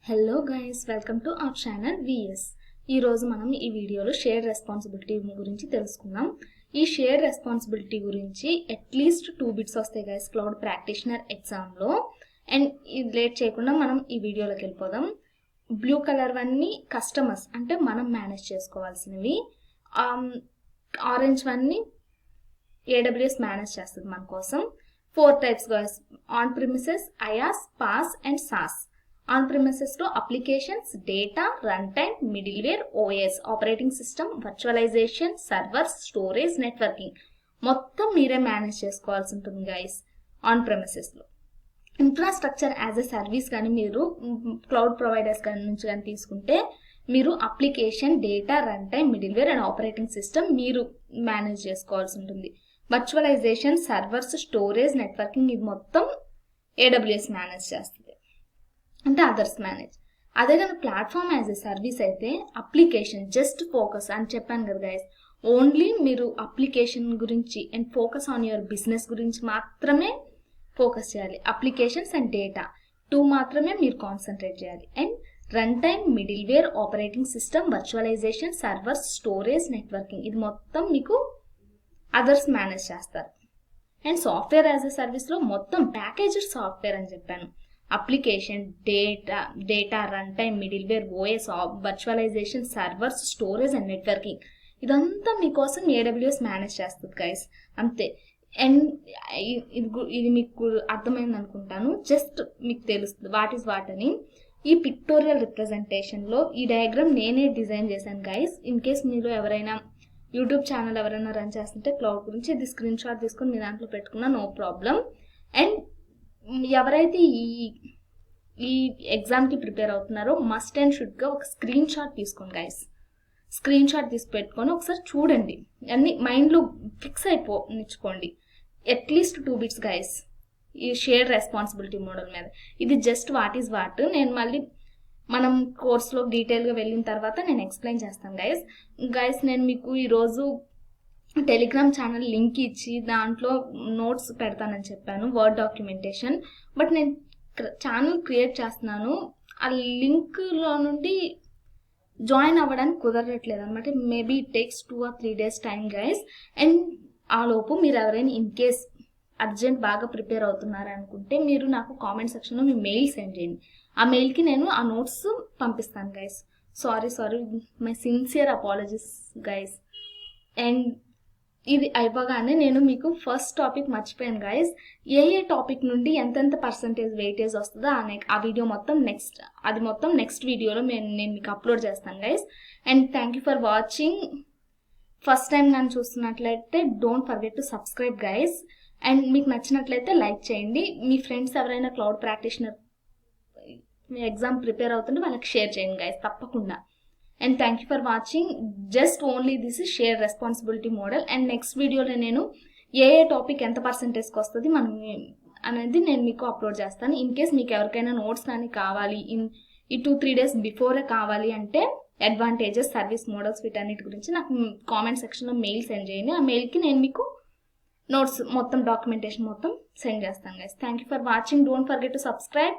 Hello guys, welcome to our channel VS. ఈ రోజు మనం ఈ వీడియోలో షేర్ రెస్పాన్సిబిలిటీ గురించి తెలుసుకుందాం. ఈ షేర్ రెస్పాన్సిబిలిటీ గురించి అట్లీస్ట్ 2 బిట్స్ వస్తాయి గైస్ క్లౌడ్ ప్రాక్టీషనర్ ఎగ్జామ్లో. అండ్ ఇది లేట్ చేయకుండా మనం ఈ వీడియోలోకి వెళ్ళిపోదాం. బ్లూ కలర్ వన్ని కస్టమర్స్ అంటే మనం మేనేజ్ చేసుకోవాల్సినవి, ఆరెంజ్ వన్ని AWS మేనేజ్ చేస్తుంది మన కోసం. 4 types guys: on premises, IaaS, PaaS and SaaS. On ప్రిమిసెస్లో applications, data, run time, middleware, OS operating system, virtualisation, servers, storage, networking మొత్తం మీరే మేనేజ్ చేసుకోవాల్సి ఉంటుంది గైస్ ఆన్ ప్రిమిసెస్లో. ఇన్ఫ్రాస్ట్రక్చర్ యాజ్ ఎ సర్వీస్ కానీ మీరు క్లౌడ్ ప్రొవైడర్స్ నుంచి కానీ తీసుకుంటే మీరు application, data, run time, middleware and operating system మీరు మేనేజ్ చేసుకోవాల్సి ఉంటుంది. వర్చువలైజేషన్, సర్వర్స్, స్టోరేజ్, నెట్వర్కింగ్ ఇది మొత్తం AWS మేనేజ్ చేస్తుంది, అంటే అదర్స్ మేనేజ్. అదే కానీ ప్లాట్ఫామ్ యాజ్ ఎ సర్వీస్ అయితే అప్లికేషన్ జస్ట్ ఫోకస్ అని చెప్పాను కదా గైస్, ఓన్లీ మీరు అప్లికేషన్ గురించి and focus on your business గురించి మాత్రమే ఫోకస్ చేయాలి. అప్లికేషన్స్ అండ్ డేటా 2 మాత్రమే మీరు కాన్సన్ట్రేట్ చేయాలి. And run time, middleware, operating system, virtualisation, servers, storage, networking ఇది మొత్తం మీకు అదర్స్ మేనేజ్ చేస్తారు. అండ్ సాఫ్ట్వేర్ యాజ్ ఎ సర్వీస్లో మొత్తం ప్యాకేజ్డ్ సాఫ్ట్వేర్ అని చెప్పాను. Application, data, run time, middleware, OS, virtualization, servers, storage and networking ఇదంతా మీకోసం AWS మేనేజ్ చేస్తుంది గైస్, అంతే. అండ్ ఇది మీకు అర్థమైంది అనుకుంటాను. జస్ట్ మీకు తెలుస్తుంది వాట్ ఈస్ వాట్ అని. ఈ పిక్టోరియల్ రిప్రజెంటేషన్లో ఈ డయాగ్రామ్ నేనే డిజైన్ చేశాను గైస్. ఇన్ కేస్ మీరు ఎవరైనా యూట్యూబ్ ఛానల్ ఎవరైనా రన్ చేస్తుంటే క్లౌడ్ గురించి ఇది స్క్రీన్ షాట్ తీసుకొని మీ దాంట్లో పెట్టుకున్నా నో ప్రాబ్లం. అండ్ ఎవరైతే ఈ ఎగ్జామ్కి ప్రిపేర్ అవుతున్నారో మస్ట్ అండ్ షుడ్గా ఒక స్క్రీన్ షాట్ తీసుకోండి గైస్. స్క్రీన్ షాట్ తీసి పెట్టుకొని ఒకసారి చూడండి, అన్ని మైండ్లో ఫిక్స్ అయిపోనిచ్చుకోండి. అట్లీస్ట్ 2 బిట్స్ గైస్ ఈ షేర్ రెస్పాన్సిబిలిటీ మోడల్ మీద. ఇది జస్ట్ వాట్ ఈజ్ వాట్. నేను మళ్ళీ మనం కోర్స్లో డీటెయిల్గా వెళ్ళిన తర్వాత నేను ఎక్స్ప్లెయిన్ చేస్తాను గైస్. నేను మీకు ఈరోజు టెలిగ్రామ్ ఛానల్ లింక్ ఇచ్చి దాంట్లో నోట్స్ పెడతానని చెప్పాను, వర్డ్ డాక్యుమెంటేషన్. బట్ నేను ఛానల్ క్రియేట్ చేస్తున్నాను, ఆ లింక్లో నుండి జాయిన్ అవ్వడానికి కుదరట్లేదు అనమాట. Maybe it takes 2 or 3 days time guys. And ఆ లోపు మీరు ఎవరైనా ఇన్ కేస్ అర్జెంట్ బాగా ప్రిపేర్ అవుతున్నారు అనుకుంటే మీరు నాకు కామెంట్ సెక్షన్లో మీ మెయిల్ సెండ్ చేయండి. ఆ మెయిల్కి నేను ఆ నోట్స్ పంపిస్తాను guys. Sorry my sincere apologies guys. And ఇది అయిపోగానే నేను మీకు ఫస్ట్ టాపిక్ మర్చిపోయాను గైస్. ఏ టాపిక్ నుండి ఎంతెంత పర్సంటేజ్ వెయిటేజ్ వస్తుందో ఆ వీడియో మొత్తం నెక్స్ట్ వీడియోలో నేను మీకు అప్లోడ్ చేస్తాను guys. And thank you for watching. First time నన్ను చూస్తున్నట్లయితే don't forget to subscribe guys. And మీకు నచ్చినట్లయితే లైక్ చేయండి. మీ ఫ్రెండ్స్ ఎవరైనా క్లౌడ్ ప్రాక్టీషనర్ ఎగ్జామ్ ప్రిపేర్ అవుతుంటే వాళ్ళకి షేర్ చేయండి గైస్ తప్పకుండా. And thank you for watching. Just only this is share responsibility model. And next వీడియోలో నేను ఏ టాపిక్ ఎంత పర్సంటేజ్కి వస్తుంది అనేది నేను మీకు అప్లోడ్ చేస్తాను. ఇన్ కేస్ మీకు ఎవరికైనా నోట్స్ కానీ కావాలి ఈ 2-3 days బిఫోరే కావాలి అంటే అడ్వాంటేజెస్, సర్వీస్ మోడల్స్ వీటన్నిటి గురించి నాకు కామెంట్ సెక్షన్లో మెయిల్ సెండ్ చేయండి. ఆ మెయిల్కి నేను మీకు నోట్స్ మొత్తం డాక్యుమెంటేషన్ మొత్తం సెండ్ చేస్తాను guys. Thank you for watching. Don't forget to subscribe.